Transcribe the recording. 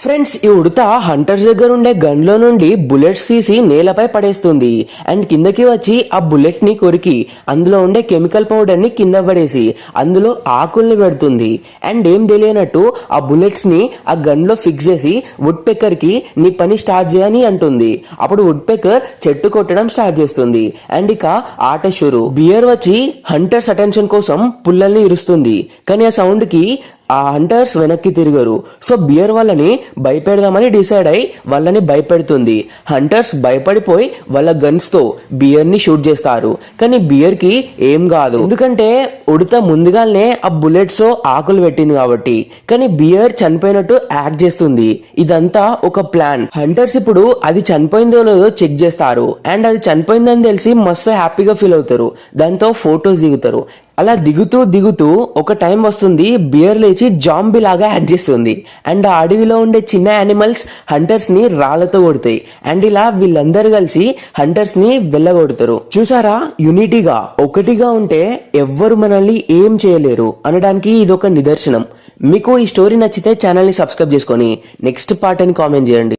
Friends, ఈ ఉడత hunters దగ్గర ఉండే గన్ లో నుండి బుల్లెట్స్ తీసి నేలపై పడేస్తుంది. అండ్ కిందకి వచ్చి ఆ బుల్లెట్ ని కొరికి అందులో ఉండే కెమికల్ పౌడర్ ని కింద పడేసి అందులో ఆకుల్ని పెడుతుంది. అండ్ ఏం తెలియనట్టు ఆ బుల్లెట్స్ ని ఆ గన్ లో ఫిక్స్ చేసి వుడ్ పెక్కర్ కి నీ పని స్టార్ట్ చేయని అంటుంది. అప్పుడు వుడ్ పెక్కర్ చెట్టు కొట్టడం స్టార్ట్ చేస్తుంది. అండ్ ఇక ఆట షురు. బియర్ వచ్చి హంటర్స్ అటెన్షన్ కోసం పుల్లల్ని ఇరుస్తుంది. కానీ ఆ సౌండ్ కి ఆ హంటర్స్ వెనక్కి తిరిగారు. సో బియర్ వాళ్ళని భయపెడదామని డిసైడ్ అయి వాళ్ళని భయపెడుతుంది. హంటర్స్ భయపడిపోయి వాళ్ళ గన్స్ తో బియర్ ని షూట్ చేస్తారు. కానీ బియర్ కి ఏం కాదు, ఎందుకంటే ఉడత ముందుగానే ఆ బుల్లెట్స్ ఆకులు పెట్టింది కాబట్టి. కానీ బియర్ చనిపోయినట్టు యాక్ట్ చేస్తుంది. ఇదంతా ఒక ప్లాన్. హంటర్స్ ఇప్పుడు అది చనిపోయిందో లేదో చెక్ చేస్తారు. అండ్ అది చనిపోయిందని తెలిసి మస్తు హ్యాపీగా ఫీల్ అవుతారు. దాంతో ఫొటోస్ దిగుతారు. అలా దిగుతూ ఒక టైం వస్తుంది, బియర్ లేచి జాంబీ లాగా యాక్ట్ చేస్తుంది. అండ్ ఆ అడవిలో ఉండే చిన్న యానిమల్స్ హంటర్స్ ని రాళ్లతో కొడతాయి. అండ్ ఇలా వీళ్ళందరూ కలిసి హంటర్స్ ని వెళ్ళగొడతారు. చూసారా, యూనిటీగా ఒకటిగా ఉంటే ఎవ్వరు మనల్ని ఏం చేయలేరు అనడానికి ఇదొక నిదర్శనం. మీకు ఈ స్టోరీ నచ్చితే ఛానల్ ని సబ్స్క్రైబ్ చేసుకొని నెక్స్ట్ పార్ట్ అని కామెంట్ చేయండి.